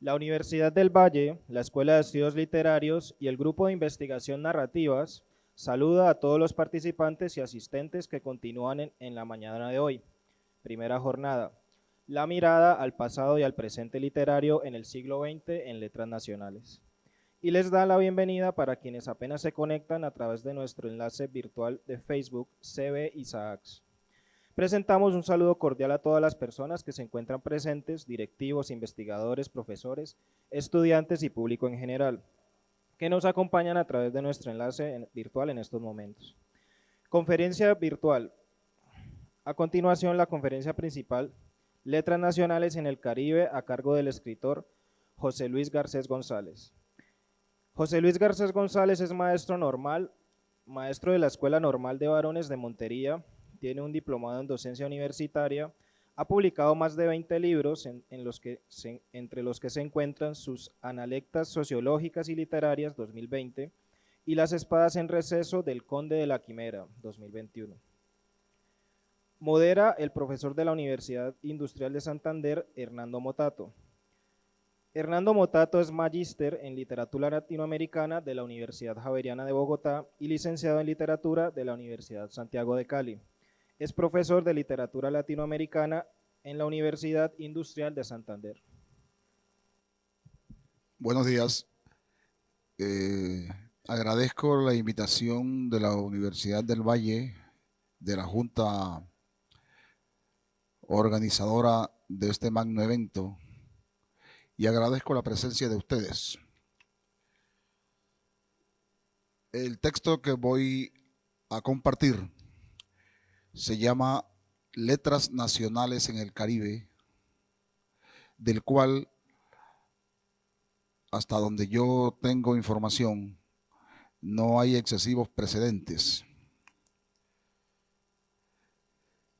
La Universidad del Valle, la Escuela de Estudios Literarios y el Grupo de Investigación Narrativas saluda a todos los participantes y asistentes que continúan en la mañana de hoy. Primera jornada. La mirada al pasado y al presente literario en el siglo XX en letras nacionales. Y les da la bienvenida para quienes apenas se conectan a través de nuestro enlace virtual de Facebook CB Isaacs. Presentamos un saludo cordial a todas las personas que se encuentran presentes, directivos, investigadores, profesores, estudiantes y público en general, que nos acompañan a través de nuestro enlace virtual en estos momentos. Conferencia virtual. A continuación, la conferencia principal, Letras Nacionales en el Caribe, a cargo del escritor José Luis Garcés González. José Luis Garcés González es maestro de la Escuela Normal de Varones de Montería, tiene un diplomado en docencia universitaria, ha publicado más de 20 libros entre los que se encuentran sus Analectas Sociológicas y Literarias 2020 y Las Espadas en Receso del Conde de la Quimera 2021. Modera el profesor de la Universidad Industrial de Santander, Hernando Motato. Hernando Motato es magíster en literatura latinoamericana de la Universidad Javeriana de Bogotá y licenciado en literatura de la Universidad Santiago de Cali. Es profesor de literatura latinoamericana en la Universidad Industrial de Santander. Buenos días. Agradezco la invitación de la Universidad del Valle, de la Junta organizadora de este magno evento, y agradezco la presencia de ustedes. El texto que voy a compartir se llama Letras Nacionales en el Caribe, del cual, hasta donde yo tengo información, no hay excesivos precedentes.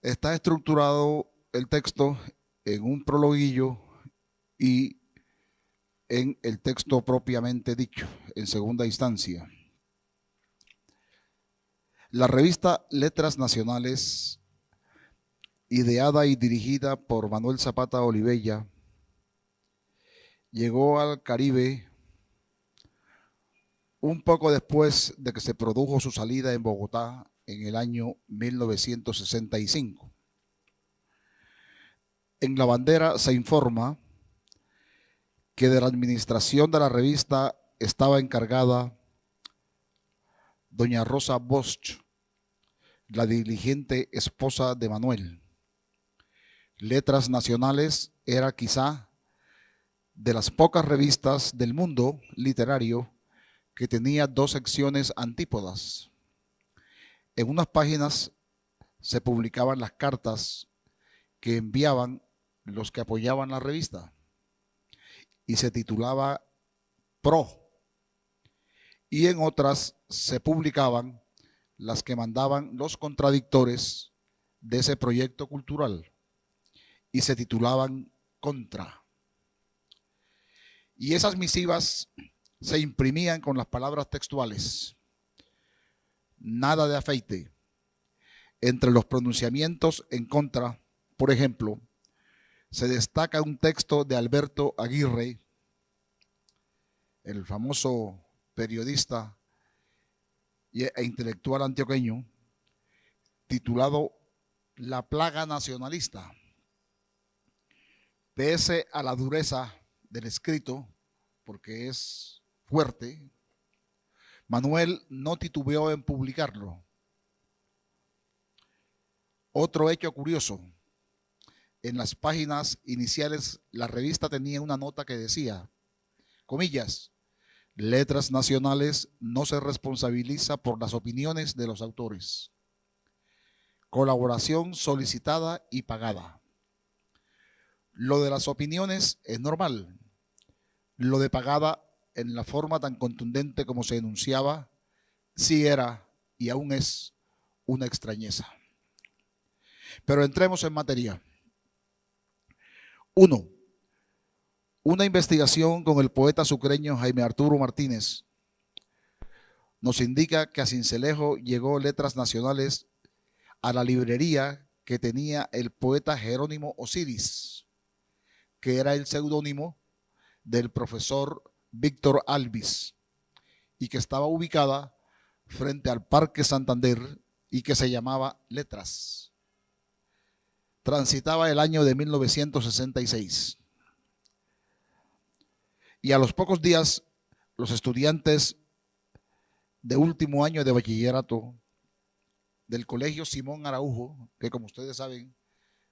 Está estructurado el texto en un prologuillo y en el texto propiamente dicho, en segunda instancia. La revista Letras Nacionales, ideada y dirigida por Manuel Zapata Olivella, llegó al Caribe un poco después de que se produjo su salida en Bogotá en el año 1965. En la bandera se informa que de la administración de la revista estaba encargada doña Rosa Bosch, la diligente esposa de Manuel. Letras Nacionales era quizá de las pocas revistas del mundo literario que tenía dos secciones antípodas. En unas páginas se publicaban las cartas que enviaban los que apoyaban la revista y se titulaba Pro, y en otras se publicaban las que mandaban los contradictores de ese proyecto cultural y se titulaban Contra. Y esas misivas se imprimían con las palabras textuales: nada de afeite. Entre los pronunciamientos en contra, por ejemplo, se destaca un texto de Alberto Aguirre, el famoso periodista e intelectual antioqueño, titulado La plaga nacionalista. Pese a la dureza del escrito, porque es fuerte, Manuel no titubeó en publicarlo. Otro hecho curioso: en las páginas iniciales la revista tenía una nota que decía, comillas, Letras Nacionales no se responsabiliza por las opiniones de los autores. Colaboración solicitada y pagada. Lo de las opiniones es normal. Lo de pagada, en la forma tan contundente como se enunciaba, sí era y aún es una extrañeza. Pero entremos en materia. 1. Una investigación con el poeta sucreño Jaime Arturo Martínez nos indica que a Sincelejo llegó Letras Nacionales a la librería que tenía el poeta Jerónimo Osiris, que era el seudónimo del profesor Víctor Alvis y que estaba ubicada frente al Parque Santander y que se llamaba Letras. Transitaba el año de 1966. Y a los pocos días, los estudiantes de último año de bachillerato del Colegio Simón Araujo, que como ustedes saben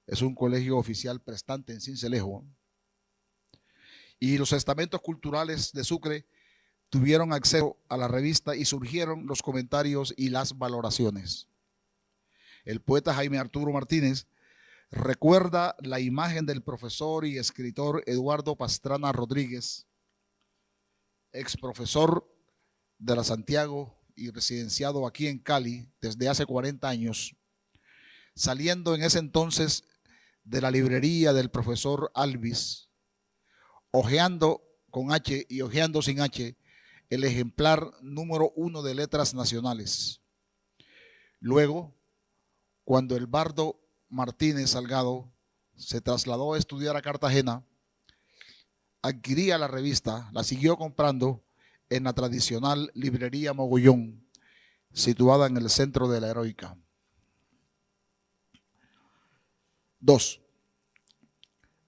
es un colegio oficial prestante en Sincelejo, y los estamentos culturales de Sucre tuvieron acceso a la revista y surgieron los comentarios y las valoraciones. El poeta Jaime Arturo Martínez recuerda la imagen del profesor y escritor Eduardo Pastrana Rodríguez, ex profesor de la Santiago y residenciado aquí en Cali desde hace 40 años, saliendo en ese entonces de la librería del profesor Alvis, hojeando con H y hojeando sin H el ejemplar número 1 de Letras Nacionales. Luego, cuando el bardo Martínez Salgado se trasladó a estudiar a Cartagena, adquiría la revista, la siguió comprando en la tradicional librería Mogollón, situada en el centro de la Heroica. 2.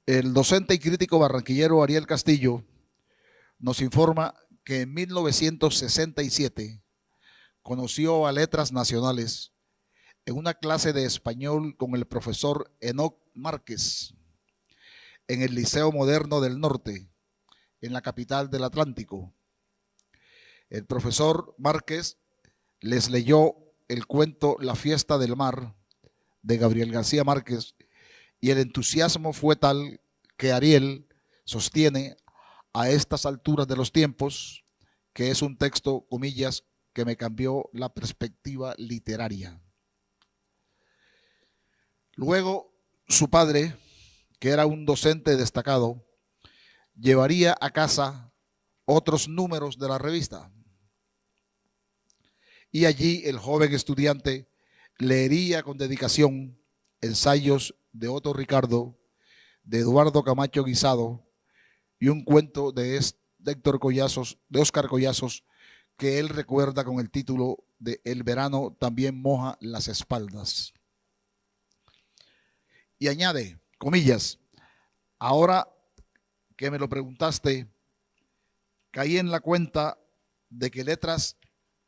El docente y crítico barranquillero Ariel Castillo nos informa que en 1967 conoció a Letras Nacionales en una clase de español con el profesor Enoc Márquez en el Liceo Moderno del Norte, en la capital del Atlántico. El profesor Márquez les leyó el cuento La fiesta del mar de Gabriel García Márquez y el entusiasmo fue tal que Ariel sostiene a estas alturas de los tiempos que es un texto, comillas, que me cambió la perspectiva literaria. Luego, su padre, que era un docente destacado, llevaría a casa otros números de la revista. Y allí el joven estudiante leería con dedicación ensayos de Otto Ricardo, de Eduardo Camacho Guisado y un cuento de Óscar Collazos que él recuerda con el título de El verano también moja las espaldas. Y añade, comillas, ahora que me lo preguntaste, caí en la cuenta de que Letras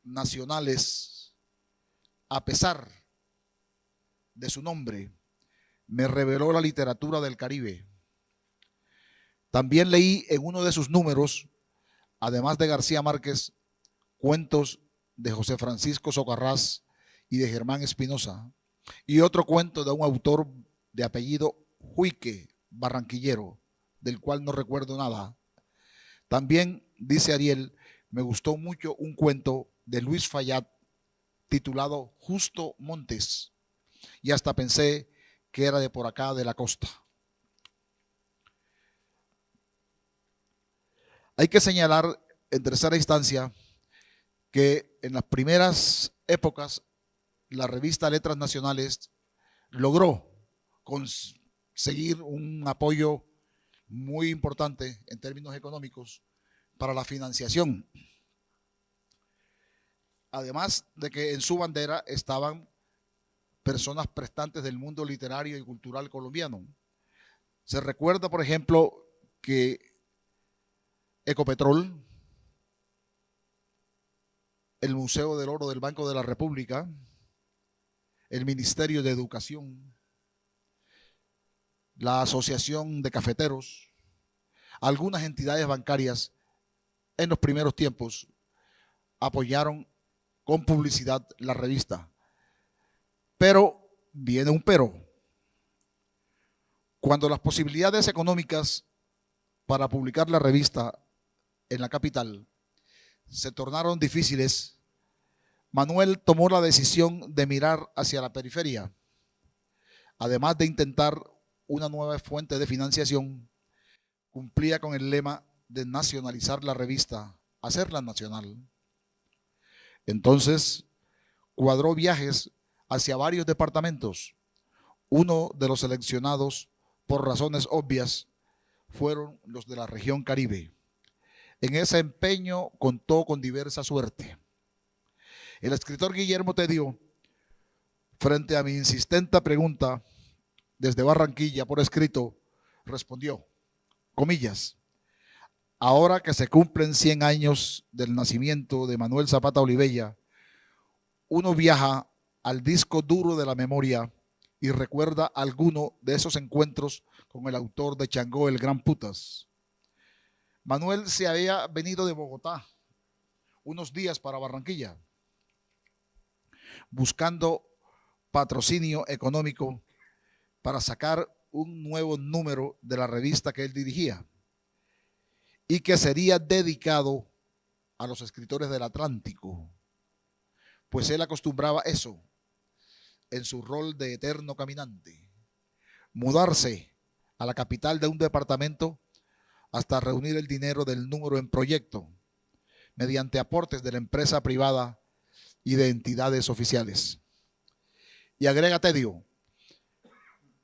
Nacionales, a pesar de su nombre, me reveló la literatura del Caribe. También leí en uno de sus números, además de García Márquez, cuentos de José Francisco Socarrás y de Germán Espinosa, y otro cuento de un autor de apellido Huique, barranquillero, del cual no recuerdo nada. También, dice Ariel, me gustó mucho un cuento de Luis Fayad titulado Justo Montes, y hasta pensé que era de por acá de la costa. Hay que señalar en tercera instancia que en las primeras épocas la revista Letras Nacionales logró conseguir un apoyo muy importante en términos económicos para la financiación. Además de que en su bandera estaban personas prestantes del mundo literario y cultural colombiano. Se recuerda, por ejemplo, que Ecopetrol, el Museo del Oro del Banco de la República, el Ministerio de Educación, la Asociación de Cafeteros, algunas entidades bancarias en los primeros tiempos apoyaron con publicidad la revista. Pero viene un pero. Cuando las posibilidades económicas para publicar la revista en la capital se tornaron difíciles, Manuel tomó la decisión de mirar hacia la periferia, además de intentar una nueva fuente de financiación. Cumplía con el lema de nacionalizar la revista, hacerla nacional. Entonces, cuadró viajes hacia varios departamentos. Uno de los seleccionados, por razones obvias, fueron los de la región Caribe. En ese empeño contó con diversa suerte. El escritor Guillermo Tedio, frente a mi insistente pregunta desde Barranquilla por escrito, respondió, comillas, ahora que se cumplen 100 años del nacimiento de Manuel Zapata Olivella, uno viaja al disco duro de la memoria y recuerda alguno de esos encuentros con el autor de Changó, el Gran Putas. Manuel se había venido de Bogotá unos días para Barranquilla, buscando patrocinio económico para sacar un nuevo número de la revista que él dirigía y que sería dedicado a los escritores del Atlántico, pues él acostumbraba eso en su rol de eterno caminante, mudarse a la capital de un departamento hasta reunir el dinero del número en proyecto mediante aportes de la empresa privada y de entidades oficiales. Y agrega Tedio,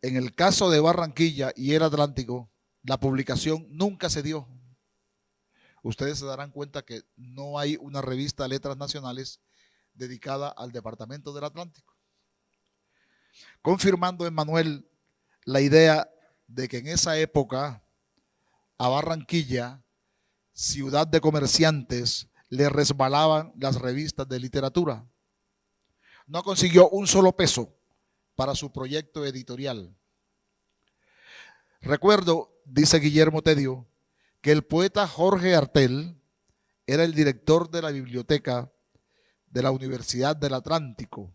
en el caso de Barranquilla y el Atlántico, la publicación nunca se dio. Ustedes se darán cuenta que no hay una revista de letras nacionales dedicada al departamento del Atlántico, confirmando en Manuel la idea de que en esa época a Barranquilla, ciudad de comerciantes, le resbalaban las revistas de literatura. No consiguió un solo peso para su proyecto editorial. Recuerdo, dice Guillermo Tedio, que el poeta Jorge Artel era el director de la biblioteca de la Universidad del Atlántico,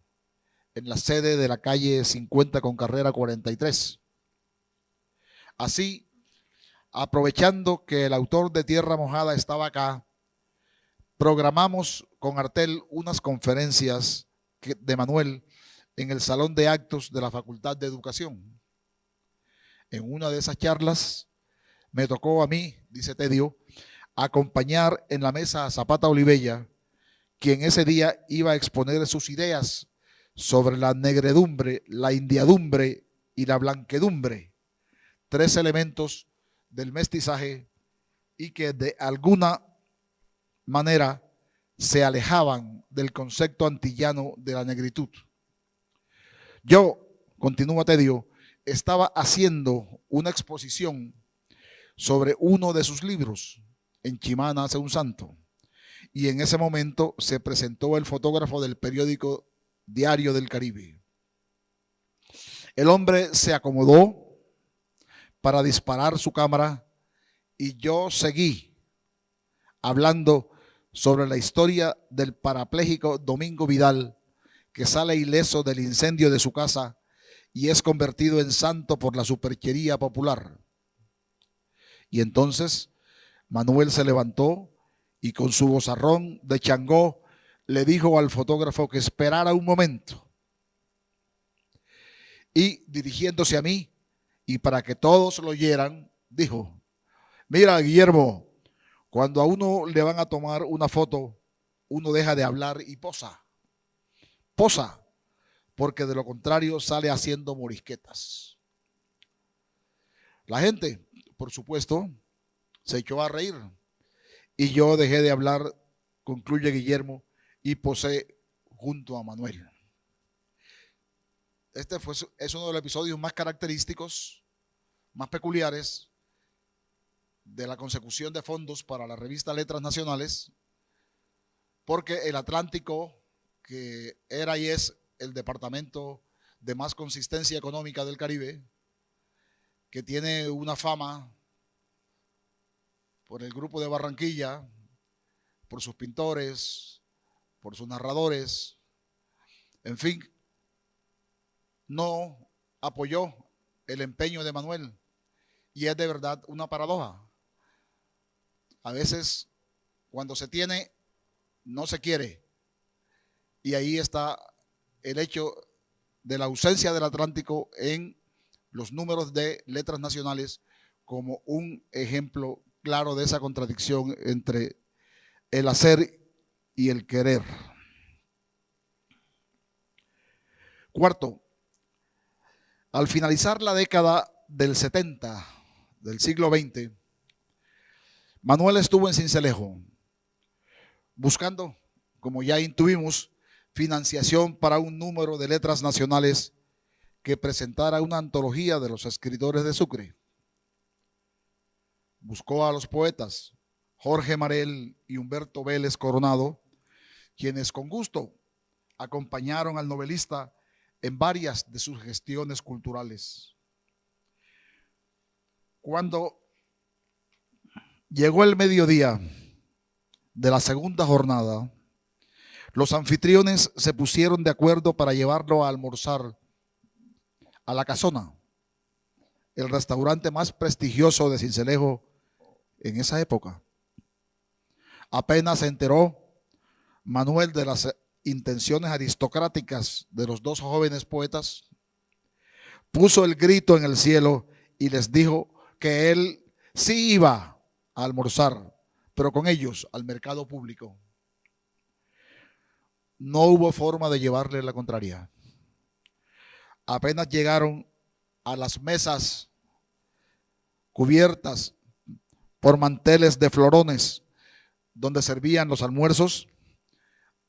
en la sede de la calle 50 con carrera 43. Así, aprovechando que el autor de Tierra Mojada estaba acá, programamos con Artel unas conferencias de Manuel en el salón de actos de la Facultad de Educación. En una de esas charlas me tocó a mí, dice Tedio, acompañar en la mesa a Zapata Olivella, quien ese día iba a exponer sus ideas sobre la negredumbre, la indiadumbre y la blanquedumbre, 3 elementos del mestizaje y que de alguna manera se alejaban del concepto antillano de la negritud. Yo, continúa Tedio, estaba haciendo una exposición sobre uno de sus libros, En Chimana hace un santo, y en ese momento se presentó el fotógrafo del periódico Diario del Caribe. El hombre se acomodó para disparar su cámara y yo seguí hablando sobre la historia del parapléjico Domingo Vidal, que sale ileso del incendio de su casa y es convertido en santo por la superchería popular. Y entonces Manuel se levantó y con su vozarrón de Changó le dijo al fotógrafo que esperara un momento. Y dirigiéndose a mí, y para que todos lo oyeran, dijo, mira Guillermo, cuando a uno le van a tomar una foto, uno deja de hablar y posa. Posa, porque de lo contrario sale haciendo morisquetas. La gente, por supuesto, se echó a reír y yo dejé de hablar, concluye Guillermo, y posé junto a Manuel. Este es uno de los episodios más característicos, más peculiares de la consecución de fondos para la revista Letras Nacionales, porque el Atlántico, que era y es el departamento de más consistencia económica del Caribe, que tiene una fama por el grupo de Barranquilla, por sus pintores, por sus narradores, en fin, no apoyó el empeño de Manuel. Y es de verdad una paradoja. A veces, cuando se tiene, no se quiere. Y ahí está el hecho de la ausencia del Atlántico en los números de Letras Nacionales como un ejemplo claro de esa contradicción entre el hacer y el querer. Cuarto, al finalizar la década del 70 del siglo XX, Manuel estuvo en Sincelejo buscando, como ya intuimos, financiación para un número de letras nacionales que presentara una antología de los escritores de Sucre. Buscó a los poetas Jorge Marel y Humberto Vélez Coronado, quienes con gusto acompañaron al novelista en varias de sus gestiones culturales. Cuando llegó el mediodía de la segunda jornada, los anfitriones se pusieron de acuerdo para llevarlo a almorzar a La Casona, el restaurante más prestigioso de Sincelejo en esa época. Apenas se enteró Manuel de las intenciones aristocráticas de los dos jóvenes poetas, puso el grito en el cielo y les dijo que él sí iba a almorzar, pero con ellos al mercado público. No hubo forma de llevarle la contraria. Apenas llegaron a las mesas cubiertas por manteles de florones donde servían los almuerzos,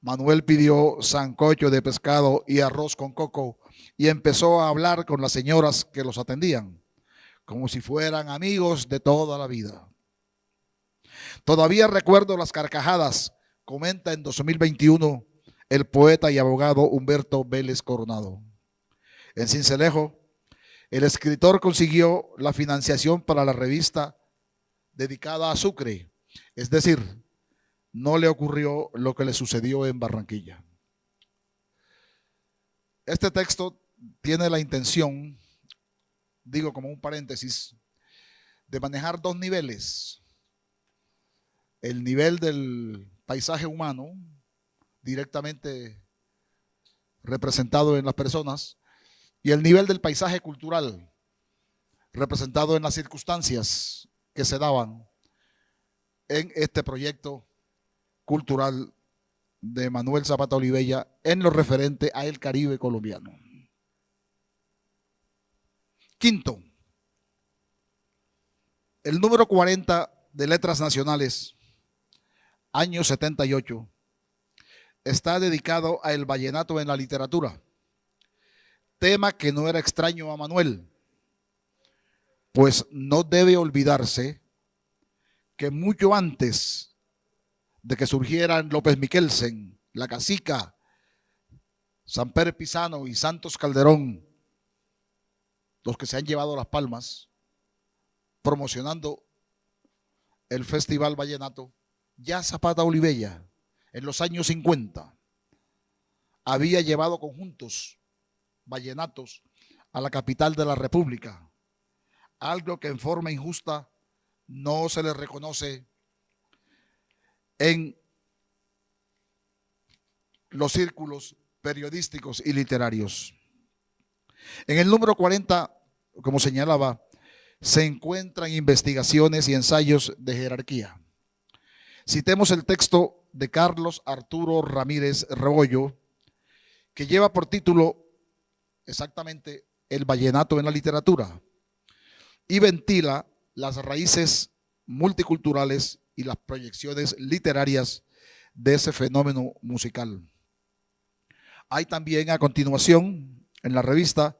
Manuel pidió sancocho de pescado y arroz con coco y empezó a hablar con las señoras que los atendían, como si fueran amigos de toda la vida. Todavía recuerdo las carcajadas, comenta en 2021 el poeta y abogado Humberto Vélez Coronado. En Sincelejo, el escritor consiguió la financiación para la revista dedicada a Sucre, es decir, no le ocurrió lo que le sucedió en Barranquilla. Este texto tiene la intención, digo como un paréntesis, de manejar dos niveles. El nivel del paisaje humano, directamente representado en las personas, y el nivel del paisaje cultural, representado en las circunstancias que se daban en este proyecto cultural de Manuel Zapata Olivella en lo referente a el Caribe colombiano. Quinto, el número 40 de Letras Nacionales, año 78, está dedicado a el vallenato en la literatura, tema que no era extraño a Manuel, pues no debe olvidarse que mucho antes de que surgieran López Miquelsen, La Casica, Samper Pisano y Santos Calderón, los que se han llevado las palmas, promocionando el Festival Vallenato, ya Zapata Olivella, en los años 50, había llevado conjuntos vallenatos a la capital de la República, algo que en forma injusta no se le reconoce en los círculos periodísticos y literarios. En el número 40, como señalaba, se encuentran investigaciones y ensayos de jerarquía. Citemos el texto de Carlos Arturo Ramírez Rebollo, que lleva por título exactamente El vallenato en la literatura, y ventila las raíces multiculturales y las proyecciones literarias de ese fenómeno musical. Hay también a continuación en la revista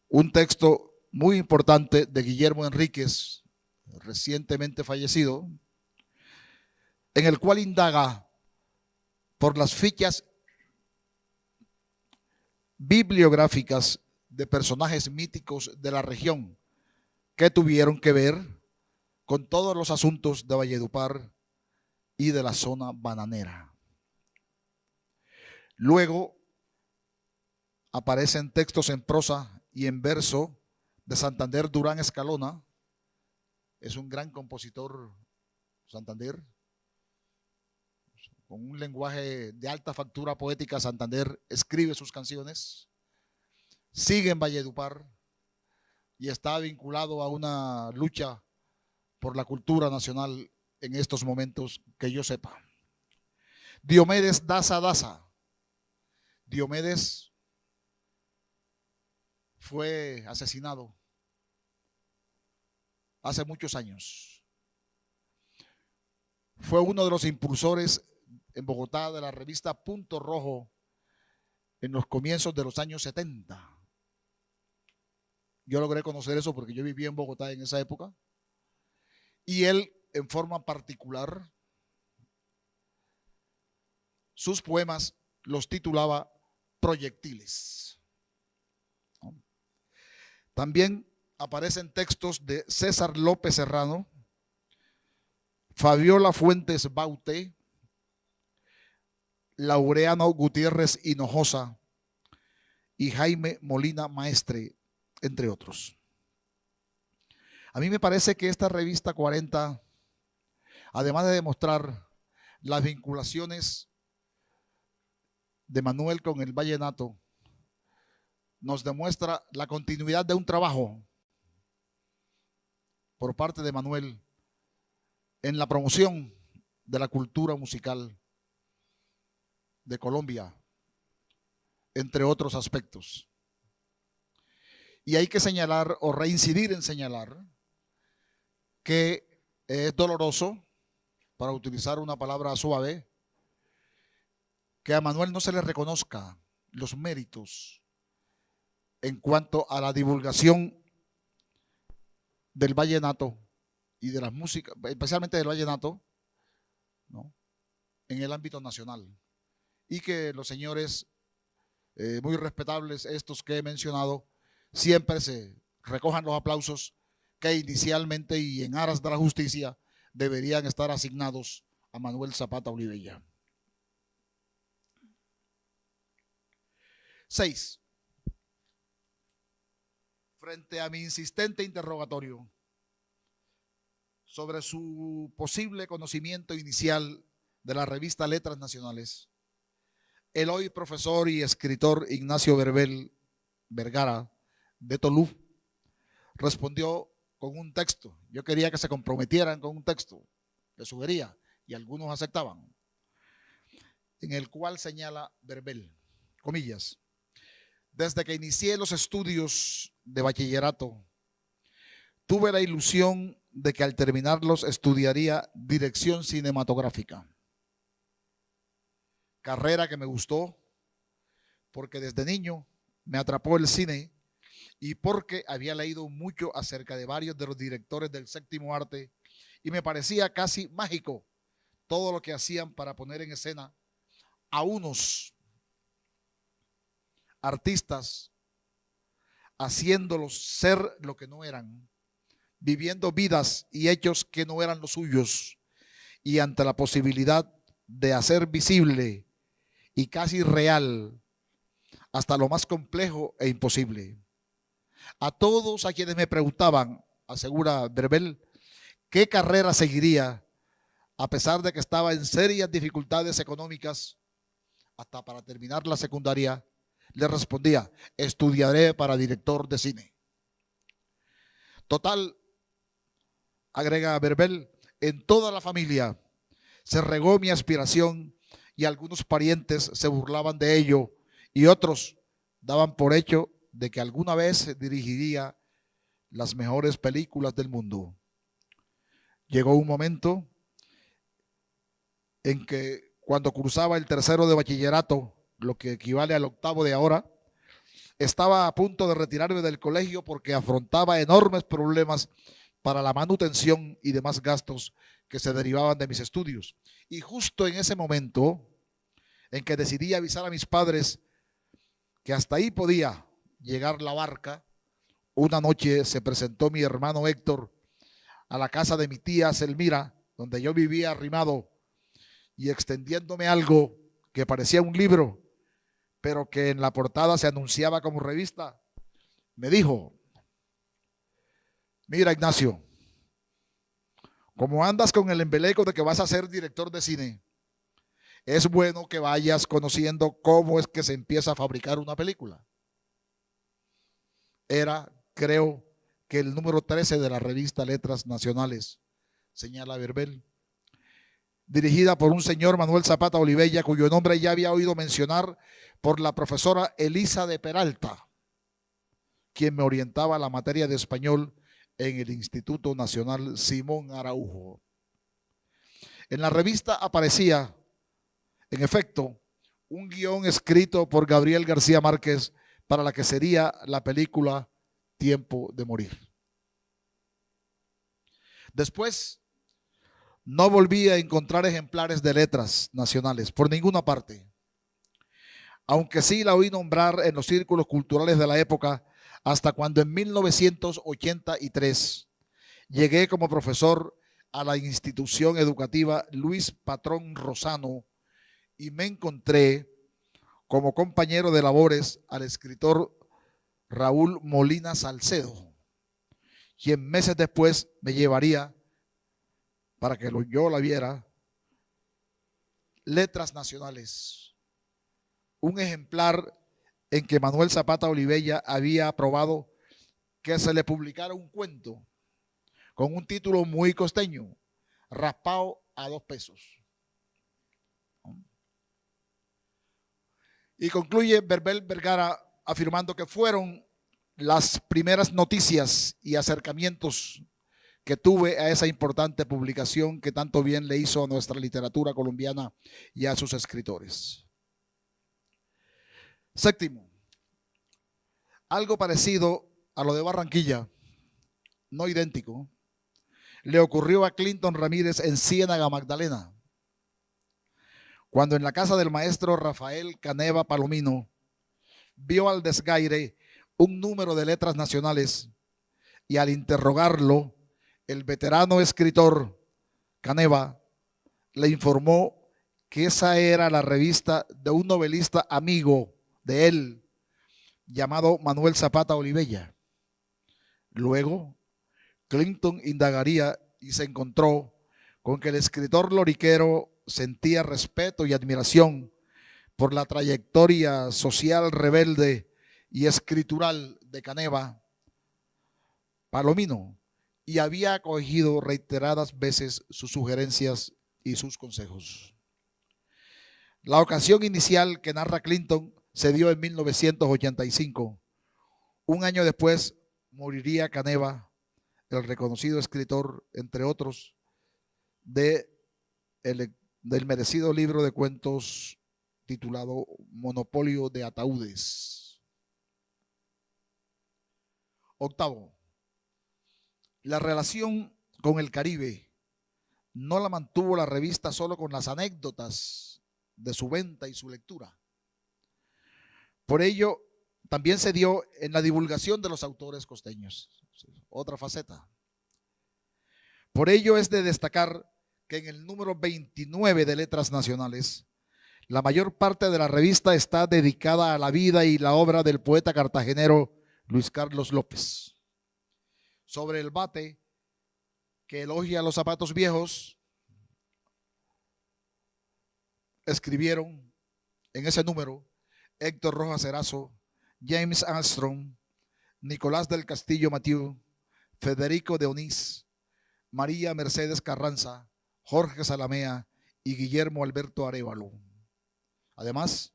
un texto muy importante de Guillermo Enríquez, recientemente fallecido, en el cual indaga por las fichas bibliográficas de personajes míticos de la región que tuvieron que ver con todos los asuntos de Valledupar y de la zona bananera. Luego aparecen textos en prosa y en verso de Santander Durán Escalona, es un gran compositor Santander, con un lenguaje de alta factura poética. Santander escribe sus canciones, sigue en Valledupar y está vinculado a una lucha por la cultura nacional en estos momentos que yo sepa. Diomedes Daza Daza. Diomedes fue asesinado hace muchos años. fue uno de los impulsores en Bogotá de la revista Punto Rojo en los comienzos de los años 70. Yo logré conocer eso porque yo vivía en Bogotá en esa época. Y él, en forma particular, sus poemas los titulaba Proyectiles. También aparecen textos de César López Serrano, Fabiola Fuentes Baute, Laureano Gutiérrez Hinojosa y Jaime Molina Maestre, entre otros. A mí me parece que esta revista 40, además de demostrar las vinculaciones de Manuel con el vallenato, nos demuestra la continuidad de un trabajo por parte de Manuel en la promoción de la cultura musical de Colombia, entre otros aspectos. Y hay que señalar o reincidir en señalar que es doloroso, para utilizar una palabra suave, que a Manuel no se le reconozca los méritos en cuanto a la divulgación del vallenato y de las músicas, especialmente del vallenato, ¿no?, en el ámbito nacional. Y que los señores muy respetables, estos que he mencionado, siempre se recojan los aplausos que inicialmente y en aras de la justicia deberían estar asignados a Manuel Zapata Olivella. 6. Frente a mi insistente interrogatorio sobre su posible conocimiento inicial de la revista Letras Nacionales, el hoy profesor y escritor Ignacio Verbel Vergara de Tolú respondió con un texto. Yo quería que se comprometieran con un texto que sugería y algunos aceptaban, en el cual señala Verbel, comillas: desde que inicié los estudios de bachillerato, tuve la ilusión de que al terminarlos estudiaría dirección cinematográfica, carrera que me gustó porque desde niño me atrapó el cine y porque había leído mucho acerca de varios de los directores del séptimo arte y me parecía casi mágico todo lo que hacían para poner en escena a unos artistas, haciéndolos ser lo que no eran, viviendo vidas y hechos que no eran los suyos, y ante la posibilidad de hacer visible y casi real hasta lo más complejo e imposible. A todos a quienes me preguntaban, asegura Verbel, qué carrera seguiría, a pesar de que estaba en serias dificultades económicas, hasta para terminar la secundaria, le respondía: estudiaré para director de cine. Total, agrega Verbel, en toda la familia se regó mi aspiración y algunos parientes se burlaban de ello y otros daban por hecho de que alguna vez dirigiría las mejores películas del mundo. Llegó un momento en que cuando cursaba el tercero de bachillerato, lo que equivale al octavo de ahora, estaba a punto de retirarme del colegio porque afrontaba enormes problemas para la manutención y demás gastos que se derivaban de mis estudios. Y justo en ese momento en que decidí avisar a mis padres que hasta ahí podía llegar la barca, una noche se presentó mi hermano Héctor a la casa de mi tía Selmira, donde yo vivía arrimado, y extendiéndome algo que parecía un libro, pero que en la portada se anunciaba como revista, me dijo: mira, Ignacio, como andas con el embeleco de que vas a ser director de cine, es bueno que vayas conociendo cómo es que se empieza a fabricar una película. Era, creo, que el número 13 de la revista Letras Nacionales, señala Verbel, dirigida por un señor Manuel Zapata Olivella, cuyo nombre ya había oído mencionar por la profesora Elisa de Peralta, quien me orientaba la materia de español en el Instituto Nacional Simón Araujo. En la revista aparecía, en efecto, un guión escrito por Gabriel García Márquez para la que sería la película Tiempo de Morir. Después, no volví a encontrar ejemplares de Letras Nacionales por ninguna parte, aunque sí la oí nombrar en los círculos culturales de la época, hasta cuando en 1983 llegué como profesor a la institución educativa Luis Patrón Rosano y me encontré como compañero de labores al escritor Raúl Molina Salcedo, quien meses después me llevaría, para que yo la viera, Letras Nacionales, un ejemplar en que Manuel Zapata Olivella había aprobado que se le publicara un cuento con un título muy costeño, Raspado a 2 pesos. Y concluye Berbel Vergara afirmando que fueron las primeras noticias y acercamientos que tuve a esa importante publicación que tanto bien le hizo a nuestra literatura colombiana y a sus escritores. Séptimo, algo parecido a lo de Barranquilla, no idéntico, le ocurrió a Clinton Ramírez en Ciénaga Magdalena, cuando en la casa del maestro Rafael Caneva Palomino vio al desgaire un número de Letras Nacionales y al interrogarlo, el veterano escritor Caneva le informó que esa era la revista de un novelista amigo de él llamado Manuel Zapata Olivella. Luego, Clinton indagaría y se encontró con que el escritor loriquero sentía respeto y admiración por la trayectoria social rebelde y escritural de Caneva Palomino y había acogido reiteradas veces sus sugerencias y sus consejos. La ocasión inicial que narra Clinton se dio en 1985. Un año después moriría Caneva, el reconocido escritor, entre otros, del merecido libro de cuentos titulado Monopolio de Ataúdes. Octavo, la relación con el Caribe no la mantuvo la revista solo con las anécdotas de su venta y su lectura. Por ello, también se dio en la divulgación de los autores costeños, otra faceta. Por ello es de destacar que en el número 29 de Letras Nacionales, la mayor parte de la revista está dedicada a la vida y la obra del poeta cartagenero Luis Carlos López. Sobre el bate que elogia los zapatos viejos, escribieron en ese número Héctor Rojas Erazo, James Armstrong, Nicolás del Castillo Mathieu, Federico de Onís, María Mercedes Carranza, Jorge Salamea y Guillermo Alberto Arévalo. Además,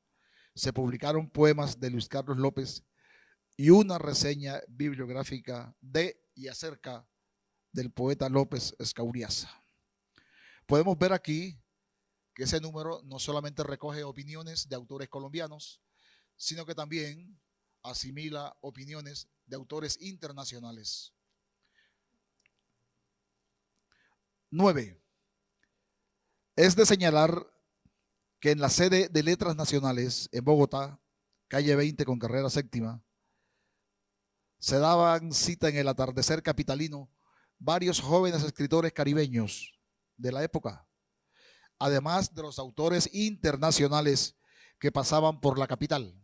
se publicaron poemas de Luis Carlos López y una reseña bibliográfica de y acerca del poeta López Escauriaza. Podemos ver aquí que ese número no solamente recoge opiniones de autores colombianos, sino que también asimila opiniones de autores internacionales. 9. Es de señalar que en la sede de Letras Nacionales en Bogotá, calle 20 con carrera séptima, se daban cita en el atardecer capitalino varios jóvenes escritores caribeños de la época, además de los autores internacionales que pasaban por la capital.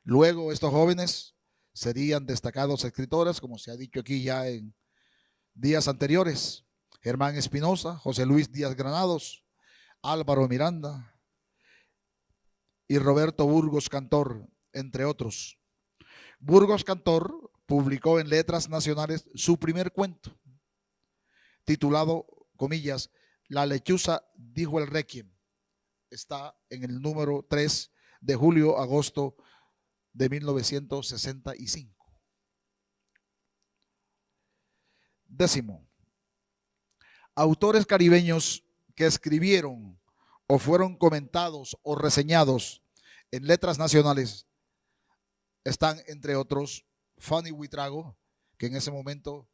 Luego estos jóvenes serían destacados escritores, como se ha dicho aquí ya en días anteriores: Germán Espinosa, José Luis Díaz Granados, Álvaro Miranda y Roberto Burgos Cantor, entre otros. Burgos Cantor publicó en Letras Nacionales su primer cuento, titulado, comillas, La lechuza dijo el requiem. Está en el número 3 de julio-agosto de 1965. 10. Autores caribeños que escribieron o fueron comentados o reseñados en Letras Nacionales están, entre otros, Fanny Buitrago, que en ese momento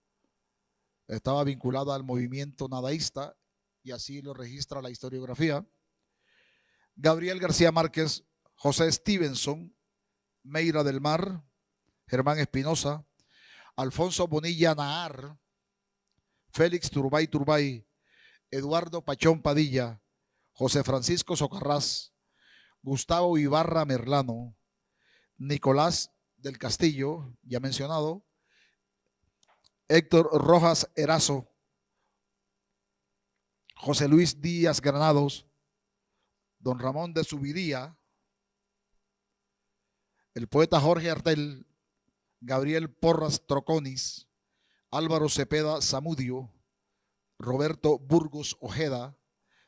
estaba vinculada al movimiento nadaísta, y así lo registra la historiografía, Gabriel García Márquez, José Stevenson, Meira del Mar, Germán Espinosa, Alfonso Bonilla Nahar, Félix Turbay Turbay, Eduardo Pachón Padilla, José Francisco Socarrás, Gustavo Ibarra Merlano, Nicolás del Castillo, ya mencionado, Héctor Rojas Erazo, José Luis Díaz Granados, don Ramón de Subiría, el poeta Jorge Artel, Gabriel Porras Troconis, Álvaro Cepeda Zamudio, Roberto Burgos Ojeda,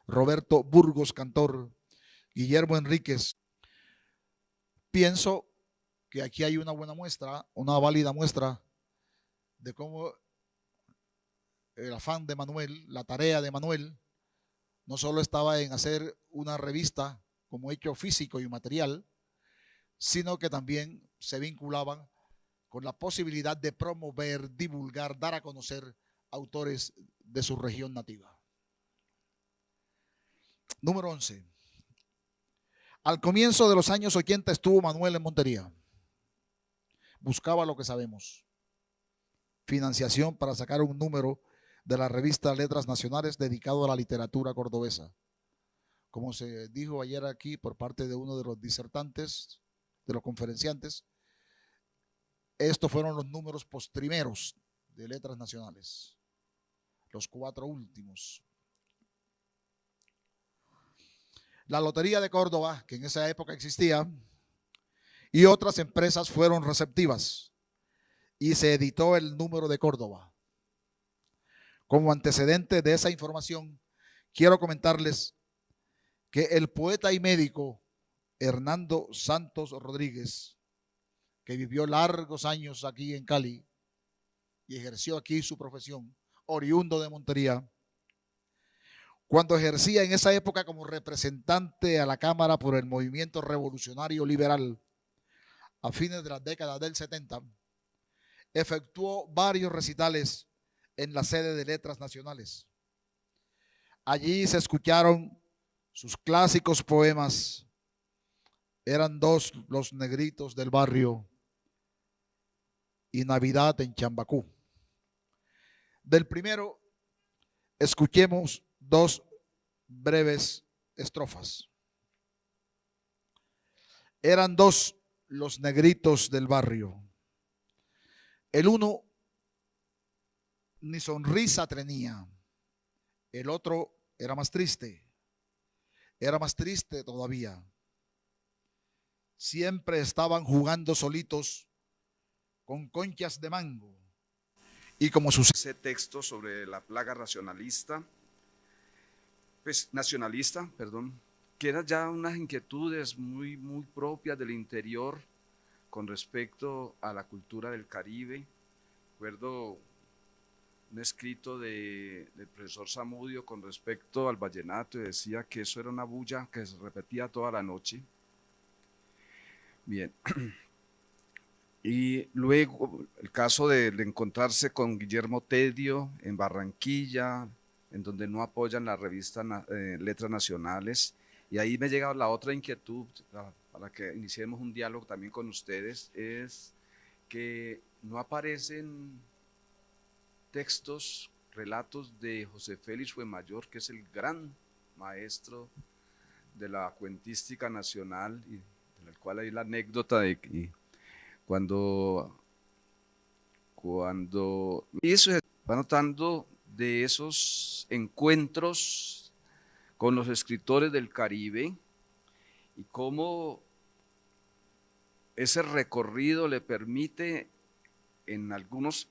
Roberto Burgos Cantor, Guillermo Enríquez. Pienso que aquí hay una buena muestra, una válida muestra de cómo el afán de Manuel, la tarea de Manuel, no solo estaba en hacer una revista como hecho físico y material, sino que también se vinculaban con la posibilidad de promover, divulgar, dar a conocer autores de su región nativa. Número 11. Al comienzo de los años 80 estuvo Manuel en Montería. Buscaba lo que sabemos: financiación para sacar un número de la revista Letras Nacionales dedicado a la literatura cordobesa. Como se dijo ayer aquí por parte de uno de los disertantes, de los conferenciantes, estos fueron los números postrimeros de Letras Nacionales, los 4 últimos. La Lotería de Córdoba, que en esa época existía, y otras empresas fueron receptivas y se editó el número de Córdoba. Como antecedente de esa información, quiero comentarles que el poeta y médico Hernando Santos Rodríguez, que vivió largos años aquí en Cali y ejerció aquí su profesión, oriundo de Montería, cuando ejercía en esa época como representante a la Cámara por el movimiento revolucionario liberal a fines de la década del 70, efectuó varios recitales en la sede de Letras Nacionales. Allí se escucharon sus clásicos poemas. Eran 2 los negritos del barrio y Navidad en Chambacú. Del primero, escuchemos 2 breves estrofas. Eran 2 los negritos del barrio. El uno ni sonrisa tenía, el otro era más triste todavía. Siempre estaban jugando solitos con conchas de mango. Y como ese texto sobre la plaga nacionalista, que eran ya unas inquietudes muy propias del interior con respecto a la cultura del Caribe. Recuerdo un escrito del profesor Zamudio con respecto al vallenato, y decía que eso era una bulla que se repetía toda la noche. Bien. Y luego el caso de encontrarse con Guillermo Tedio en Barranquilla, en donde no apoyan la revista Letras Nacionales, y ahí me llega la otra inquietud para que iniciemos un diálogo también con ustedes, es que no aparecen textos, relatos de José Félix Fuenmayor, que es el gran maestro de la cuentística nacional, y del cual hay la anécdota de que cuando eso va notando de esos encuentros con los escritores del Caribe y cómo ese recorrido le permite en algunas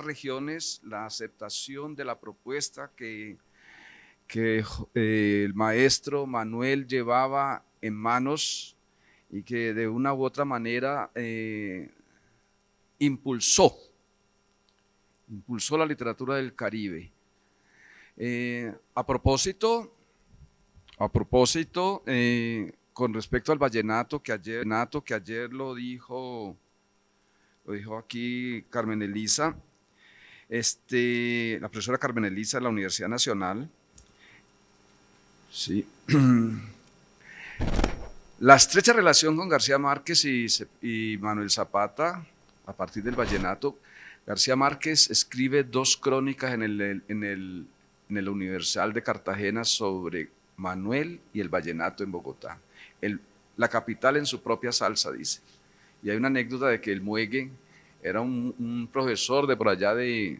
regiones la aceptación de la propuesta que el maestro Manuel llevaba en manos y que de una u otra manera impulsó la literatura del Caribe. A propósito, A propósito, con respecto al vallenato que ayer lo dijo aquí Carmen Elisa, la profesora Carmen Elisa de la Universidad Nacional, sí. La estrecha relación con García Márquez y Manuel Zapata, a partir del vallenato. García Márquez escribe 2 crónicas en el Universal de Cartagena sobre Manuel y el vallenato en Bogotá. La capital en su propia salsa, dice. Y hay una anécdota de que el Muegue era un profesor de por allá de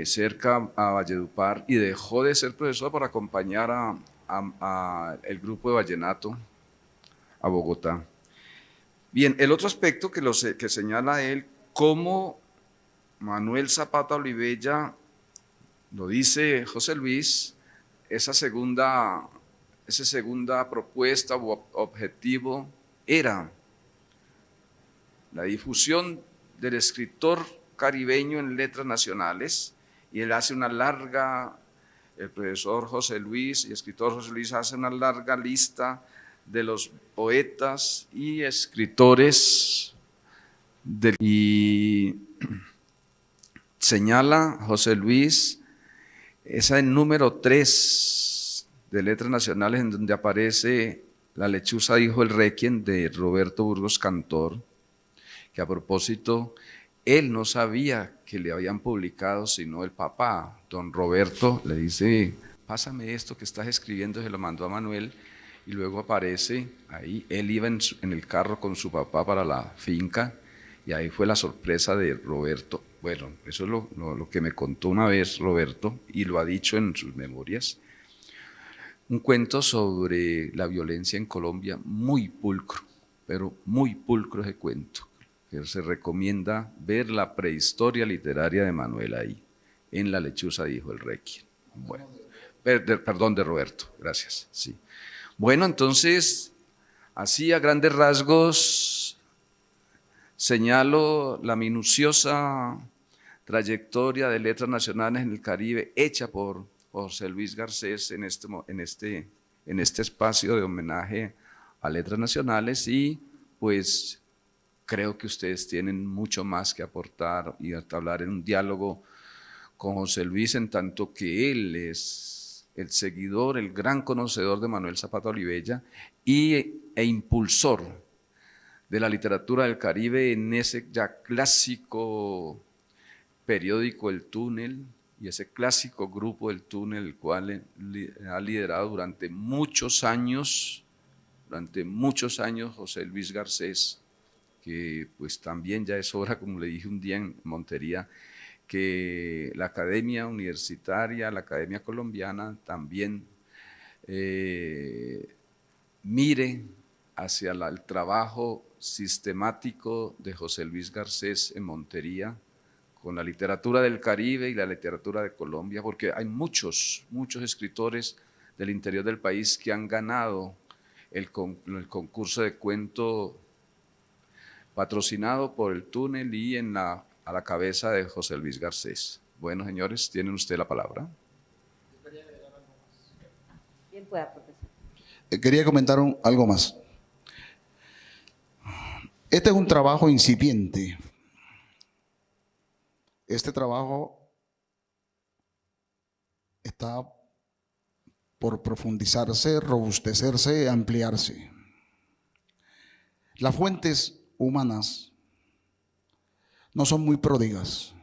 cerca a Valledupar, y dejó de ser profesor para acompañar a el grupo de vallenato a Bogotá. Bien, el otro aspecto que señala él, cómo Manuel Zapata Olivella, lo dice José Luis, esa segunda propuesta o objetivo era la difusión del escritor caribeño en letras nacionales, y él hace el profesor José Luis y escritor José Luis hace una larga lista de los poetas y escritores y señala José Luis esa en número 3 de letras nacionales, en donde aparece La lechuza dijo el Requiem de Roberto Burgos Cantor, que a propósito él no sabía que le habían publicado, sino el papá, don Roberto, le dice: pásame esto que estás escribiendo, se lo mandó a Manuel, y luego aparece ahí, él iba en el carro con su papá para la finca, y ahí fue la sorpresa de Roberto. Bueno, eso es lo que me contó una vez Roberto, y lo ha dicho en sus memorias. Un cuento sobre la violencia en Colombia, muy pulcro, pero muy pulcro ese cuento, que se recomienda ver la prehistoria literaria de Manuel ahí, en La lechuza dijo el Requiem. Bueno, perdón, de Roberto, gracias. Sí. Bueno, entonces, así a grandes rasgos, señalo la minuciosa trayectoria de letras nacionales en el Caribe, hecha por José Luis Garcés en este espacio de homenaje a letras nacionales, y pues creo que ustedes tienen mucho más que aportar y hablar en un diálogo con José Luis, en tanto que él es el seguidor, el gran conocedor de Manuel Zapata Olivella e impulsor de la literatura del Caribe en ese ya clásico periódico El Túnel, y ese clásico grupo El Túnel, el cual ha liderado durante muchos años José Luis Garcés, que pues también ya es hora, como le dije un día en Montería, que la academia universitaria, la academia colombiana también mire hacia el trabajo sistemático de José Luis Garcés en Montería, con la literatura del Caribe y la literatura de Colombia, porque hay muchos escritores del interior del país que han ganado el concurso de cuento patrocinado por El Túnel y a la cabeza de José Luis Garcés. Bueno, señores, tienen ustedes la palabra. Bien pueda, profesor. Quería comentar algo más. Este es un trabajo incipiente. Este trabajo está por profundizarse, robustecerse, ampliarse. Las fuentes humanas no son muy pródigas.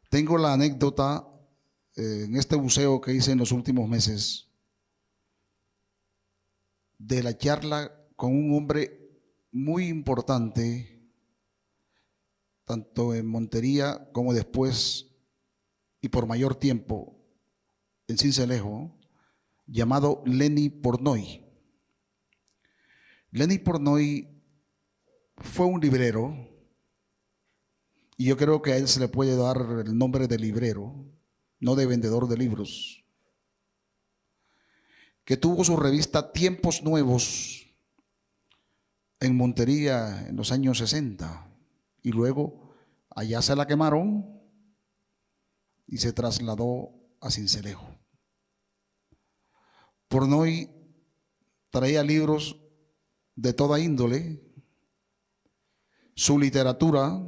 Tengo la anécdota en este buceo que hice en los últimos meses de la charla con un hombre muy importante, tanto en Montería como después y por mayor tiempo en Sincelejo, llamado Lenny Portnoy. Lenny Portnoy fue un librero, y yo creo que a él se le puede dar el nombre de librero, no de vendedor de libros, que tuvo su revista Tiempos Nuevos en Montería en los años 60, y luego allá se la quemaron y se trasladó a Sincelejo. Portnoy traía libros de toda índole. Su literatura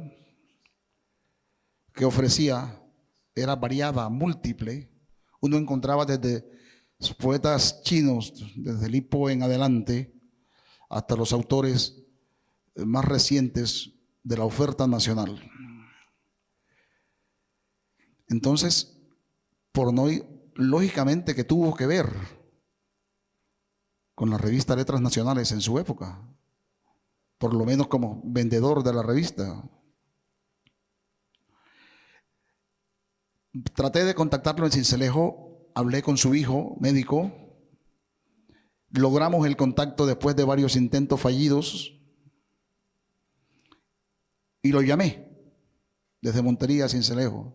que ofrecía era variada, múltiple. Uno encontraba desde poetas chinos, desde Li Po en adelante, hasta los autores más recientes de la oferta nacional. Entonces, Portnoy, lógicamente que tuvo que ver con la revista Letras Nacionales en su época, por lo menos como vendedor de la revista. Traté de contactarlo en Sincelejo, hablé con su hijo, médico, logramos el contacto después de varios intentos fallidos y lo llamé desde Montería a Sincelejo.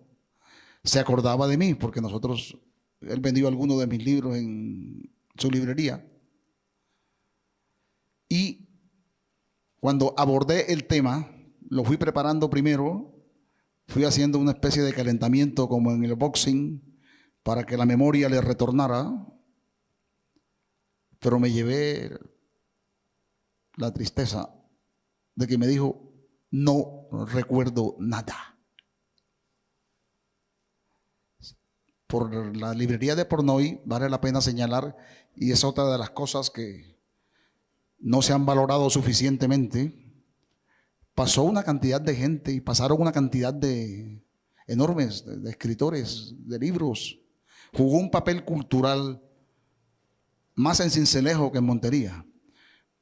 Se acordaba de mí porque él vendió algunos de mis libros en su librería. Y cuando abordé el tema, lo fui preparando primero, fui haciendo una especie de calentamiento como en el boxing para que la memoria le retornara, pero me llevé la tristeza de que me dijo, no recuerdo nada. Por la librería de Portnoy vale la pena señalar, y es otra de las cosas que no se han valorado suficientemente. Pasó una cantidad de gente y pasaron una cantidad de enormes de escritores, de libros. Jugó un papel cultural más en Sincelejo que en Montería,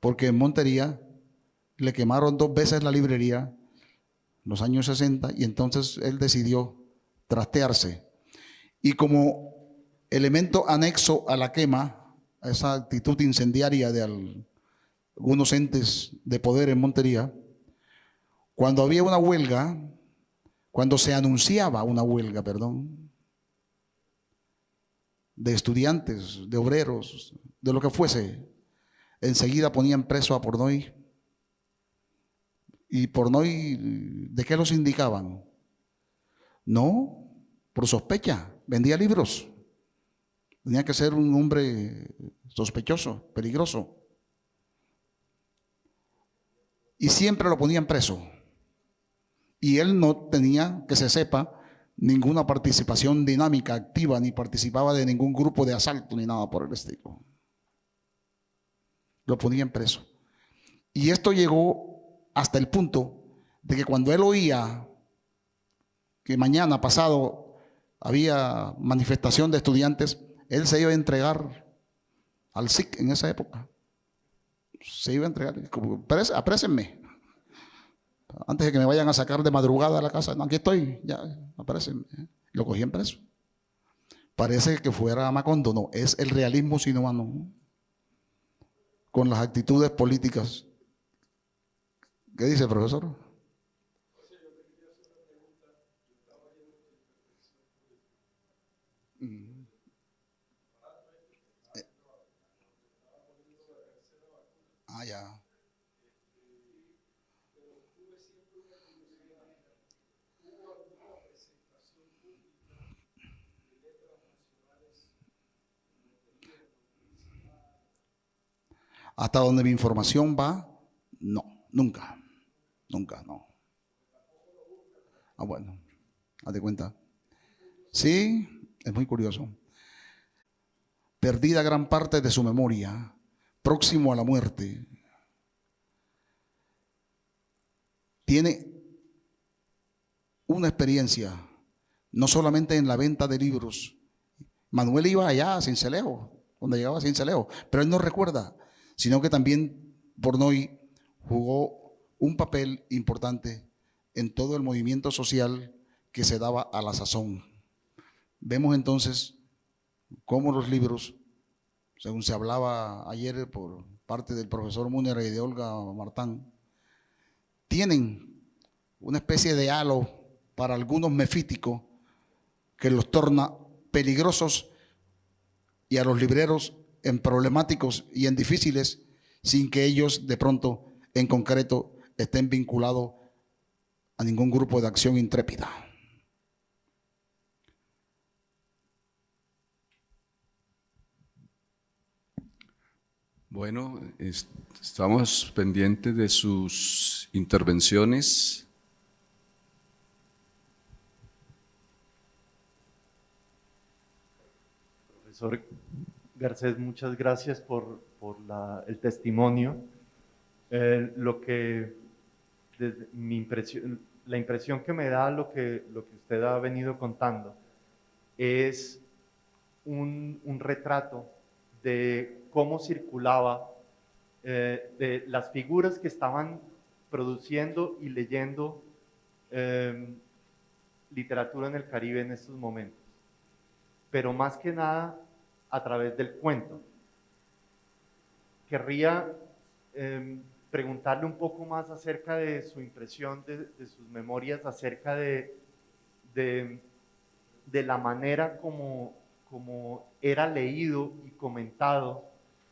porque en Montería le quemaron 2 veces la librería en los años 60 y entonces él decidió trastearse. Y como elemento anexo a la quema, a esa actitud incendiaria de algunos entes de poder en Montería, cuando había una huelga, cuando se anunciaba una huelga, de estudiantes, de obreros, de lo que fuese, enseguida ponían preso a Portnoy. ¿Y Portnoy de qué los indicaban? No, por sospecha, vendía libros. Tenía que ser un hombre sospechoso, peligroso. Y siempre lo ponían preso. Y él no tenía, que se sepa, ninguna participación dinámica, activa, ni participaba de ningún grupo de asalto, ni nada por el estilo. Lo ponían preso. Y esto llegó hasta el punto de que cuando él oía que mañana pasado había manifestación de estudiantes, él se iba a entregar al SIC en esa época. Se iba a entregar, como, aprésenme. Antes de que me vayan a sacar de madrugada a la casa, no, aquí estoy, ya, aprésenme. Lo cogían preso. Parece que fuera Macondo, no, es el realismo sinuano con las actitudes políticas. ¿Qué dice, profesor? Ya. Hasta donde mi información va, no, nunca, no. Bueno, haz de cuenta. Sí, es muy curioso. Perdida gran parte de su memoria, próximo a la muerte. Tiene una experiencia, no solamente en la venta de libros. Manuel iba allá a Sincelejo, donde llegaba a Sincelejo, pero él no recuerda, sino que también Portnoy jugó un papel importante en todo el movimiento social que se daba a la sazón. Vemos entonces cómo los libros, según se hablaba ayer por parte del profesor Múner y de Olga Martán, tienen una especie de halo para algunos mefíticos que los torna peligrosos y a los libreros en problemáticos y en difíciles sin que ellos de pronto en concreto estén vinculados a ningún grupo de acción intrépida. Bueno, estamos pendientes de sus intervenciones. Profesor Garcés, muchas gracias por el testimonio. La impresión que me da lo que usted ha venido contando es un retrato de cómo circulaba, de las figuras que estaban produciendo y leyendo literatura en el Caribe en estos momentos, pero más que nada a través del cuento. Querría preguntarle un poco más acerca de su impresión, de sus memorias, acerca de la manera como era leído y comentado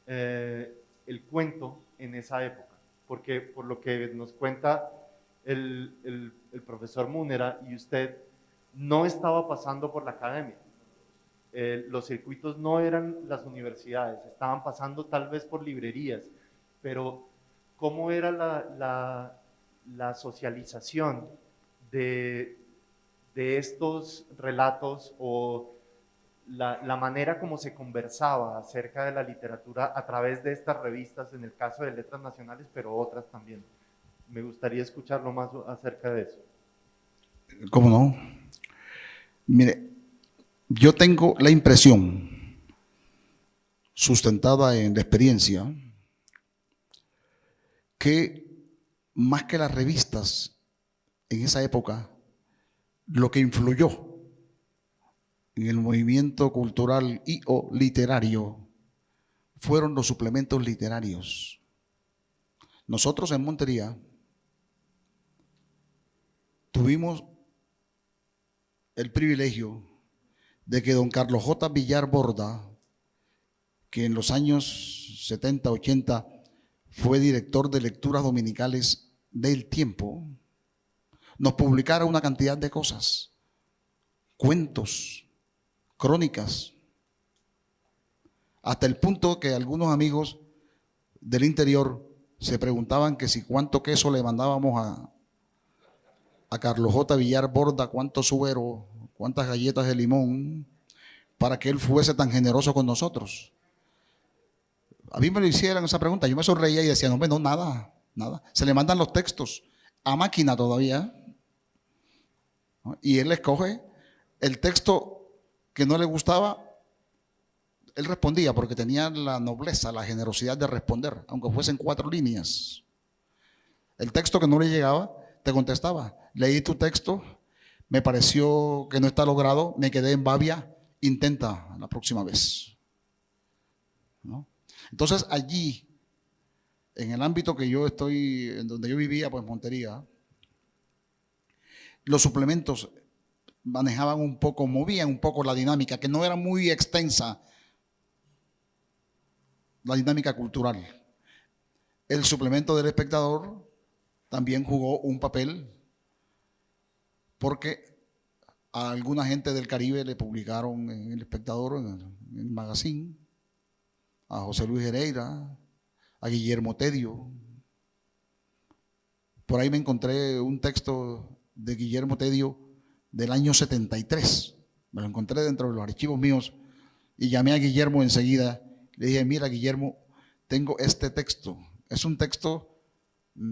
el cuento en esa época. Porque por lo que nos cuenta el profesor Múnera y usted, no estaba pasando por la academia. Los circuitos no eran las universidades, estaban pasando tal vez por librerías, pero ¿cómo era la socialización de estos relatos o la manera como se conversaba acerca de la literatura a través de estas revistas, en el caso de Letras Nacionales, pero otras también? Me gustaría escucharlo más acerca de eso. ¿Cómo no? Mire, yo tengo la impresión, sustentada en la experiencia, que más que las revistas en esa época, lo que influyó en el movimiento cultural y o literario fueron los suplementos literarios. Nosotros en Montería tuvimos el privilegio de que don Carlos J. Villar Borda, que en los años 70, 80 fue director de lecturas dominicales del Tiempo, nos publicara una cantidad de cosas, cuentos, crónicas, hasta el punto que algunos amigos del interior se preguntaban que si cuánto queso le mandábamos a Carlos J. Villar Borda, cuánto suero, cuántas galletas de limón, para que él fuese tan generoso con nosotros. A mí me lo hicieron esa pregunta, yo me sonreía y decía, no, no, nada. Se le mandan los textos a máquina todavía, ¿no? Y él escoge el texto que no le gustaba, él respondía porque tenía la nobleza, la generosidad de responder, aunque fuesen 4 líneas. El texto que no le llegaba, te contestaba, leí tu texto, me pareció que no está logrado, me quedé en babia, intenta la próxima vez, ¿no? Entonces allí, en el ámbito que yo estoy, en donde yo vivía, pues Montería, los suplementos manejaban un poco, movían un poco la dinámica, que no era muy extensa, la dinámica cultural. El suplemento del Espectador también jugó un papel, porque a alguna gente del Caribe le publicaron en el Espectador, en el magazine, a José Luis Hereira, a Guillermo Tedio. Por ahí me encontré un texto de Guillermo Tedio del año 73. Me lo encontré dentro de los archivos míos y llamé a Guillermo enseguida. Le dije, mira Guillermo, tengo este texto. Es un texto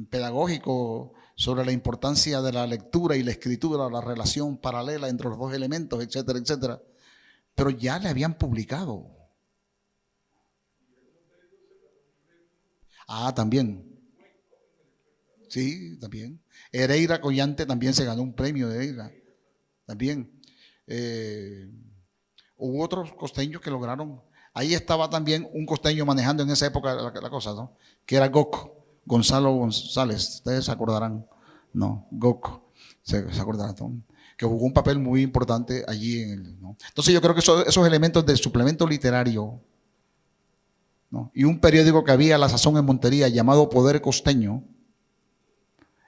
pedagógico sobre la importancia de la lectura y la escritura, la relación paralela entre los dos elementos, etcétera, etcétera. Pero ya le habían publicado. Ah, también. Sí, también. Hereira Collante también se ganó un premio de Hereira. También. Hubo otros costeños que lograron. Ahí estaba también un costeño manejando en esa época la cosa, ¿no? Que era Gonzalo González. Ustedes se acordarán. No, Goc. Se acordarán, ¿no? Que jugó un papel muy importante allí, ¿no? Entonces yo creo que esos elementos del suplemento literario, ¿no? Y un periódico que había a la sazón en Montería llamado Poder Costeño,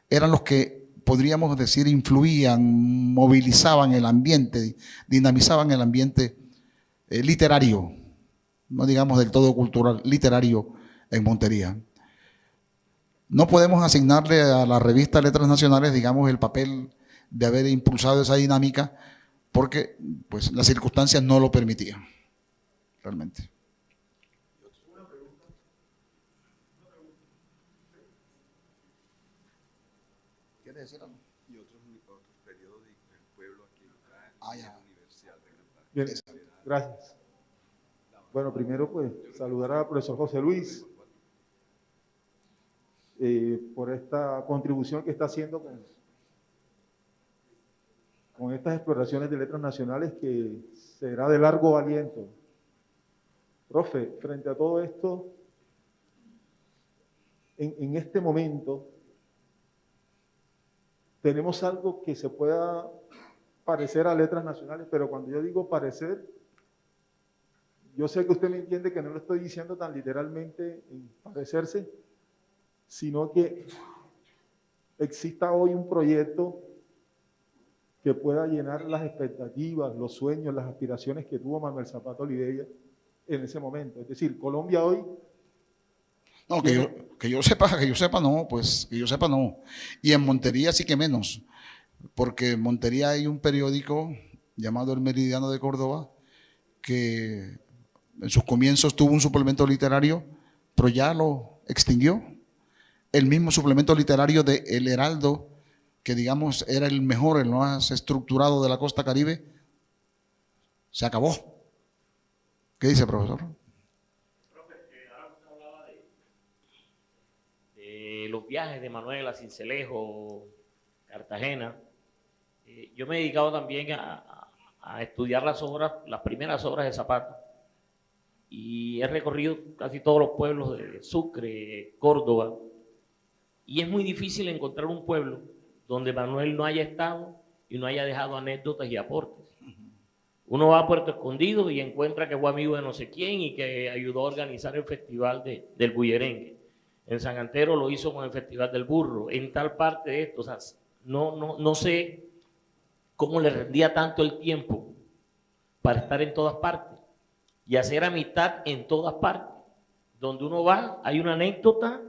eran los que podríamos decir influían, movilizaban el ambiente, dinamizaban el ambiente literario, no digamos del todo cultural, literario en Montería. No podemos asignarle a la revista Letras Nacionales, digamos, el papel de haber impulsado esa dinámica, porque pues, las circunstancias no lo permitían, realmente. ¿Quieres decir algo? Y otros periódicos, El Pueblo aquí local, Ya. Universidad de Gran Parque. Bien, gracias. Bueno, primero pues saludar al profesor José Luis por esta contribución que está haciendo con estas exploraciones de letras nacionales que será de largo aliento. Profe, frente a todo esto, en este momento tenemos algo que se pueda parecer a letras nacionales, pero cuando yo digo parecer, yo sé que usted me entiende que no lo estoy diciendo tan literalmente en parecerse, sino que exista hoy un proyecto que pueda llenar las expectativas, los sueños, las aspiraciones que tuvo Manuel Zapata Olivella en ese momento. Es decir, Colombia hoy... No, que yo sepa no, pues que yo sepa no. Y en Montería sí que menos, porque en Montería hay un periódico llamado El Meridiano de Córdoba que en sus comienzos tuvo un suplemento literario, pero ya lo extinguió. El mismo suplemento literario de El Heraldo, que digamos era el mejor, el más estructurado de la costa caribe, se acabó. ¿Qué dice, profesor? Los viajes de Manuel a Sincelejo, Cartagena. Yo me he dedicado también a estudiar las primeras obras de Zapata, y he recorrido casi todos los pueblos de Sucre, Córdoba, y es muy difícil encontrar un pueblo donde Manuel no haya estado y no haya dejado anécdotas y aportes. Uno va a Puerto Escondido y encuentra que fue amigo de no sé quién y que ayudó a organizar el festival del Bullerengue. En San Antero lo hizo con el Festival del Burro, en tal parte de esto. O sea, no sé cómo le rendía tanto el tiempo para estar en todas partes y hacer amistad en todas partes. Donde uno va, hay una anécdota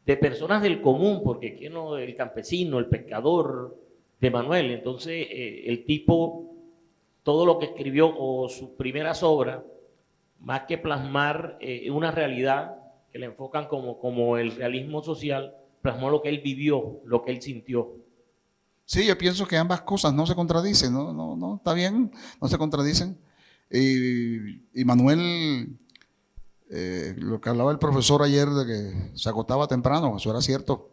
de personas del común, porque ¿quién no? El campesino, el pescador, de Manuel. Entonces, el tipo, todo lo que escribió o sus primeras obras, más que plasmar una realidad que le enfocan como el realismo social, plasmó lo que él vivió, lo que él sintió. Sí, yo pienso que ambas cosas no se contradicen, no, está bien, no se contradicen. Y Manuel, lo que hablaba el profesor ayer de que se acostaba temprano, eso era cierto.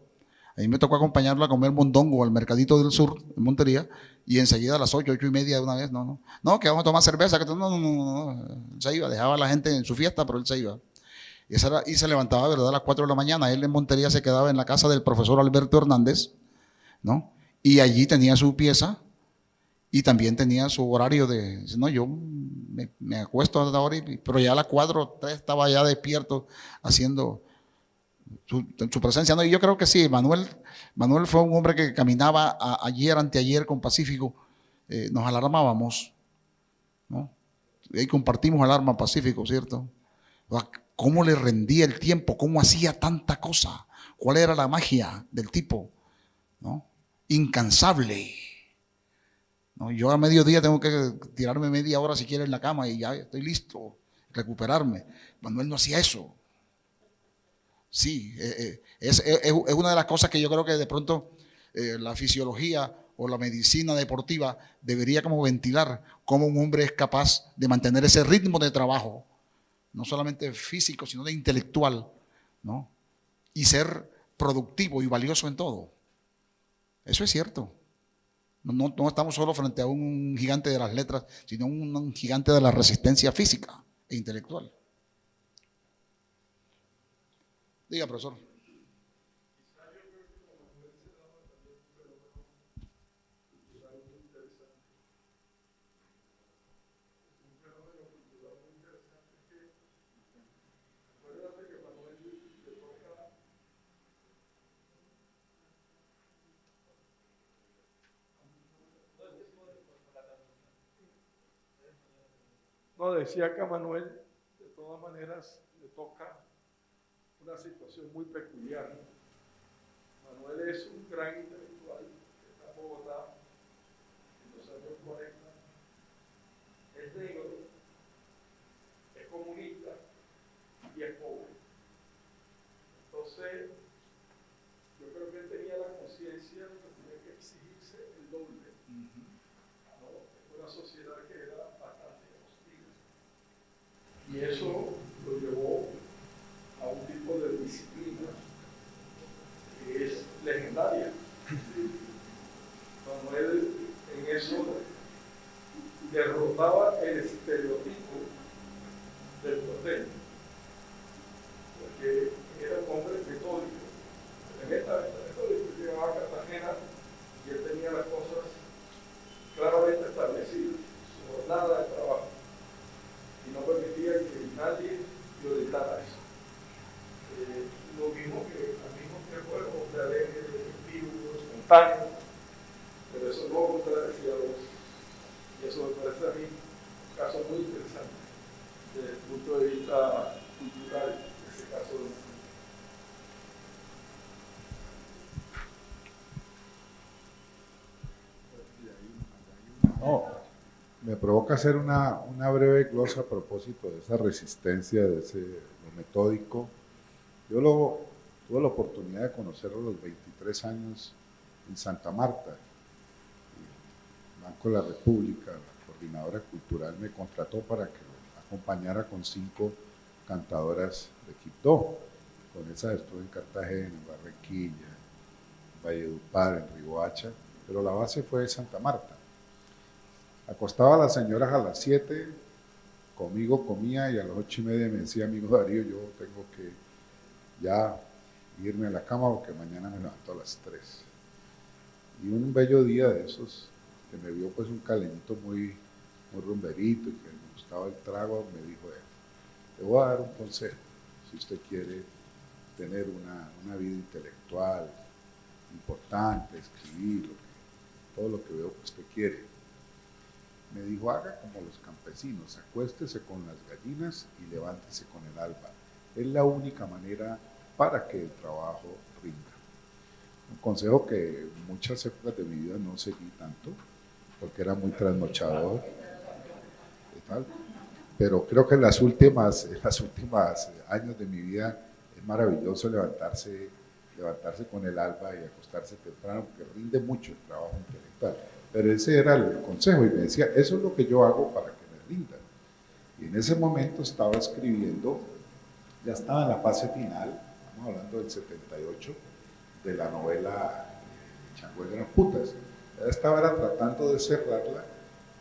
A mí me tocó acompañarlo a comer mondongo al Mercadito del Sur, en Montería, y enseguida a las 8:30 de una vez, no, que vamos a tomar cerveza, no, él se iba, dejaba a la gente en su fiesta, pero él se iba. Y se levantaba, ¿verdad?, a las 4 de la mañana. Él en Montería se quedaba en la casa del profesor Alberto Hernández, ¿no? Y allí tenía su pieza y también tenía su horario de, no, yo me acuesto a la hora, pero ya a las 4, 3 estaba ya despierto haciendo su presencia. No, y yo creo que sí, Manuel fue un hombre que caminaba ayer, anteayer con Pacífico, nos alarmábamos, ¿no? Y ahí compartimos alarma Pacífico, ¿cierto? ¿Cómo le rendía el tiempo? ¿Cómo hacía tanta cosa? ¿Cuál era la magia del tipo? ¿No? Incansable. ¿No? Yo a mediodía tengo que tirarme media hora si quiero en la cama y ya estoy listo, recuperarme. Manuel no hacía eso. Sí, es una de las cosas que yo creo que de pronto la fisiología o la medicina deportiva debería como ventilar cómo un hombre es capaz de mantener ese ritmo de trabajo, no solamente físico, sino de intelectual, ¿no? Y ser productivo y valioso en todo. Eso es cierto. No estamos solo frente a un gigante de las letras, sino un gigante de la resistencia física e intelectual. Diga, profesor. No, decía que a Manuel, de todas maneras, le toca una situación muy peculiar. Manuel es un gran intelectual que está en Bogotá en los años 40, es negro, es comunista y es pobre. Entonces, yo creo que él tenía la conciencia de que tenía que exigirse el doble, ¿no? Es una sociedad que era bastante hostil. Y eso lo llevó a un tipo de disciplina que es legendaria. Manuel en eso derrotaba el estereotipo del porteño, porque era un hombre metódico, tremendamente metódico. Llegaba a Cartagena y él tenía las cosas claramente establecidas, su jornada de trabajo, y no permitía que nadie violentara eso. Lo mismo que al mismo tiempo era un hombre alegre, efectivo, espontáneo, pero eso no contradecía a los. Y eso me parece a mí un caso muy interesante desde el punto de vista cultural, en ese caso de Manuel. No, me provoca hacer una breve glosa a propósito de esa resistencia, de lo metódico. Yo tuve la oportunidad de conocerlo a los 23 años en Santa Marta. El Banco de la República, la coordinadora cultural, me contrató para que lo acompañara con 5 cantadoras de Quibdó. Con esas estuve en Cartagena, en Barranquilla, en Valledupar, en Riohacha, pero la base fue de Santa Marta. Acostaba a las señoras a las 7, conmigo comía y a las 8:30 me decía, amigo Darío, yo tengo que ya irme a la cama porque mañana me levanto a las 3. Y un bello día de esos, que me vio pues un caleñito muy rumberito y que me gustaba el trago, me dijo, le voy a dar un consejo, si usted quiere tener una vida intelectual importante, escribir, todo lo que veo que usted quiere. Me dijo, haga como los campesinos, acuéstese con las gallinas y levántese con el alba. Es la única manera para que el trabajo rinda. Un consejo que en muchas épocas de mi vida no seguí tanto, porque era muy trasnochador y tal. Pero creo que en las últimas años de mi vida es maravilloso levantarse con el alba y acostarse temprano, porque rinde mucho el trabajo intelectual. Pero ese era el consejo y me decía, eso es lo que yo hago para que me rindan. Y en ese momento estaba escribiendo, ya estaba en la fase final, estamos hablando del 78, de la novela Chango de Gran Putas. Ya estaba tratando de cerrarla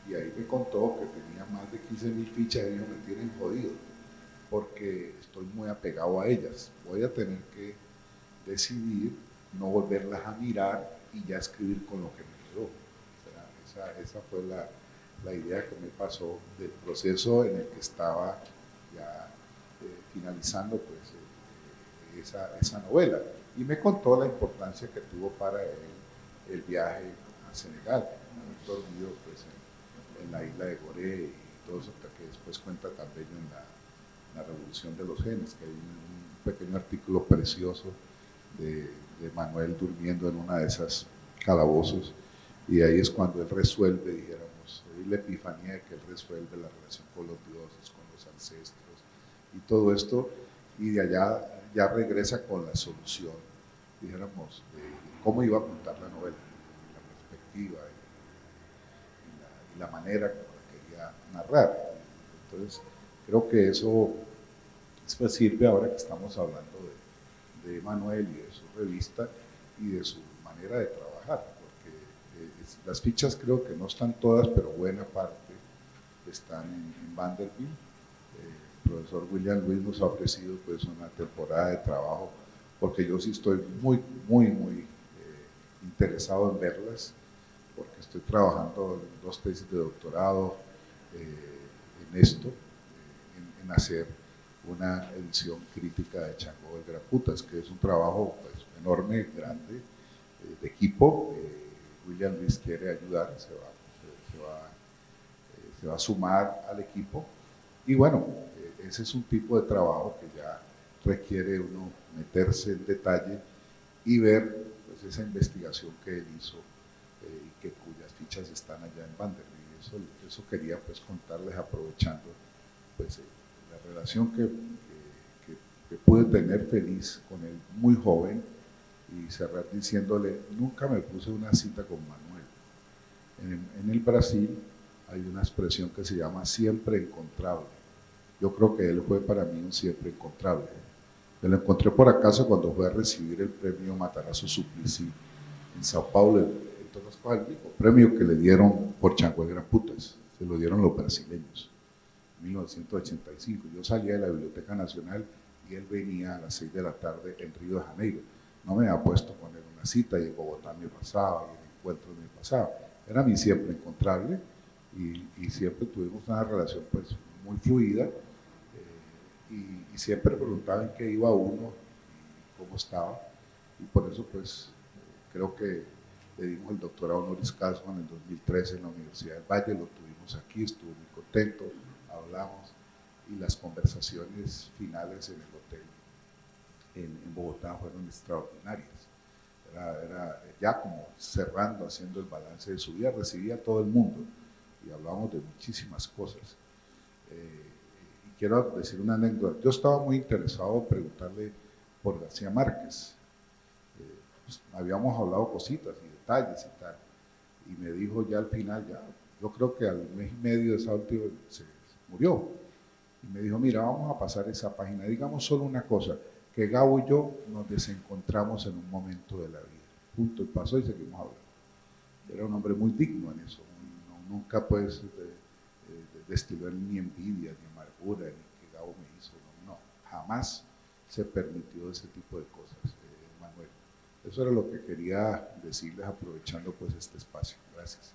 y ahí me contó que tenía más de 15.000 fichas y dijo, me tienen jodido, porque estoy muy apegado a ellas. Voy a tener que decidir no volverlas a mirar y ya escribir con lo que me quedó. Esa fue la idea que me pasó del proceso en el que estaba ya finalizando pues, esa novela. Y me contó la importancia que tuvo para él el viaje a Senegal, haber dormido pues, en la isla de Gorée y todo eso que después cuenta también en la Revolución de los Genes, que hay un pequeño artículo precioso de Manuel durmiendo en una de esas calabozos. Y ahí es cuando él resuelve, dijéramos, la epifanía de que él resuelve la relación con los dioses, con los ancestros y todo esto, y de allá ya regresa con la solución, dijéramos, de cómo iba a contar la novela, la perspectiva y la manera como la quería narrar. Entonces, creo que eso después sirve ahora que estamos hablando de Manuel y de su revista y de su manera de trabajar. Las fichas creo que no están todas, pero buena parte están en Vanderbilt. El profesor William Luis nos ha ofrecido pues una temporada de trabajo, porque yo sí estoy muy interesado en verlas, porque estoy trabajando en 2 tesis de doctorado en esto, en hacer una edición crítica de Chango del Gran Putas, que es un trabajo pues, enorme, grande, de equipo. William Luis quiere ayudar, se va a sumar al equipo y bueno, ese es un tipo de trabajo que ya requiere uno meterse en detalle y ver pues, esa investigación que él hizo y que cuyas fichas están allá en Vanderbilt. Eso quería pues contarles aprovechando pues, la relación que pude tener feliz con él muy joven y cerrar diciéndole, nunca me puse una cita con Manuel. En el Brasil hay una expresión que se llama siempre encontrable. Yo creo que él fue para mí un siempre encontrable. Me lo encontré por acaso cuando fue a recibir el premio Matarazzo Suplicy en Sao Paulo, entonces fue el mismo premio que le dieron por Chango de Gran Putas, se lo dieron los brasileños, en 1985. Yo salía de la Biblioteca Nacional y él venía a las 6 de la tarde en Río de Janeiro. No me había puesto con él una cita y en Bogotá me pasaba, y en encuentros me pasaba. Era mi siempre encontrable y siempre tuvimos una relación pues muy fluida y siempre preguntaba en qué iba uno y cómo estaba. Y por eso pues creo que le dimos el doctorado honoris causa en el 2013 en la Universidad del Valle, lo tuvimos aquí, estuvo muy contento, hablamos y las conversaciones finales en el hotel en Bogotá fueron extraordinarias. Era ya como cerrando, haciendo el balance de su vida, recibía a todo el mundo y hablamos de muchísimas cosas. Y quiero decir una anécdota. Yo estaba muy interesado en preguntarle por García Márquez. Pues, habíamos hablado cositas y detalles y tal. Y me dijo ya al final, ya, yo creo que al mes y medio de esa última se murió. Y me dijo, mira, vamos a pasar esa página. Digamos solo una cosa, que Gabo y yo nos desencontramos en un momento de la vida. Punto, y pasó y seguimos hablando. Era un hombre muy digno en eso. Nunca pues destilar ni envidia, ni amargura, ni que Gabo me hizo. No, jamás se permitió ese tipo de cosas, Manuel. Eso era lo que quería decirles aprovechando pues este espacio. Gracias.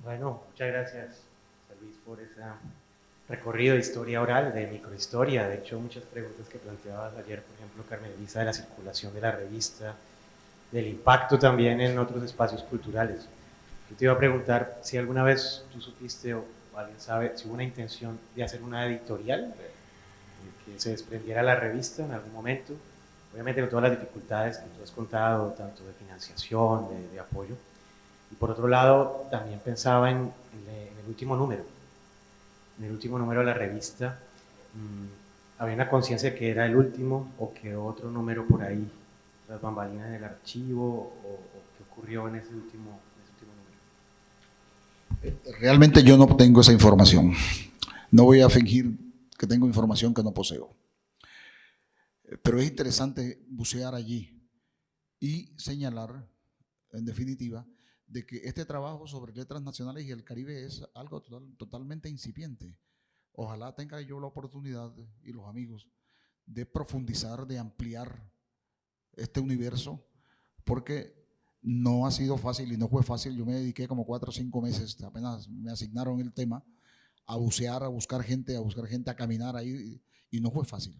Bueno, muchas gracias, Luis, por ese recorrido de historia oral, de microhistoria. De hecho, muchas preguntas que planteabas ayer, por ejemplo, Carmen Elisa, de la circulación de la revista, del impacto también en otros espacios culturales. Yo te iba a preguntar si alguna vez tú supiste o alguien sabe si hubo una intención de hacer una editorial que se desprendiera la revista en algún momento, obviamente con todas las dificultades que tú has contado, tanto de financiación, de apoyo. Y por otro lado, también pensaba en el último número. En el último número de la revista, había una conciencia que era el último o que otro número por ahí, las bambalinas en el archivo, o qué ocurrió en ese último número. Realmente yo no tengo esa información. No voy a fingir que tengo información que no poseo. Pero es interesante bucear allí y señalar, en definitiva, de que este trabajo sobre letras nacionales y el Caribe es algo totalmente incipiente. Ojalá tenga yo la oportunidad y los amigos de profundizar, de ampliar este universo, porque no ha sido fácil y no fue fácil. Yo me dediqué como 4 o 5 meses, apenas me asignaron el tema, a bucear, a buscar gente, a caminar ahí, y no fue fácil.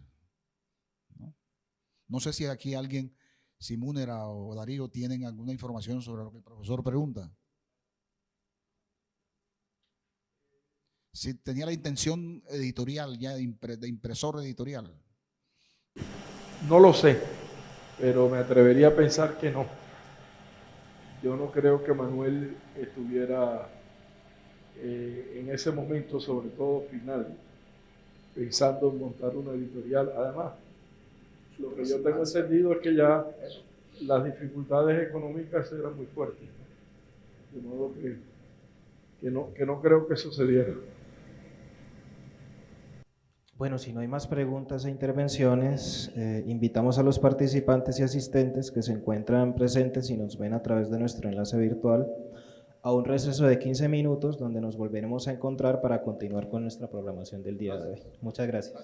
No sé si aquí alguien, si Múnera o Darío tienen alguna información sobre lo que el profesor pregunta. Si tenía la intención editorial, ya de impresor editorial. No lo sé, pero me atrevería a pensar que no. Yo no creo que Manuel estuviera en ese momento, sobre todo final, pensando en montar una editorial. Además, lo que yo tengo entendido es que ya las dificultades económicas eran muy fuertes, de modo que no creo que sucediera. Bueno, si no hay más preguntas e intervenciones, invitamos a los participantes y asistentes que se encuentran presentes y nos ven a través de nuestro enlace virtual a un receso de 15 minutos donde nos volveremos a encontrar para continuar con nuestra programación del día de hoy. Muchas gracias.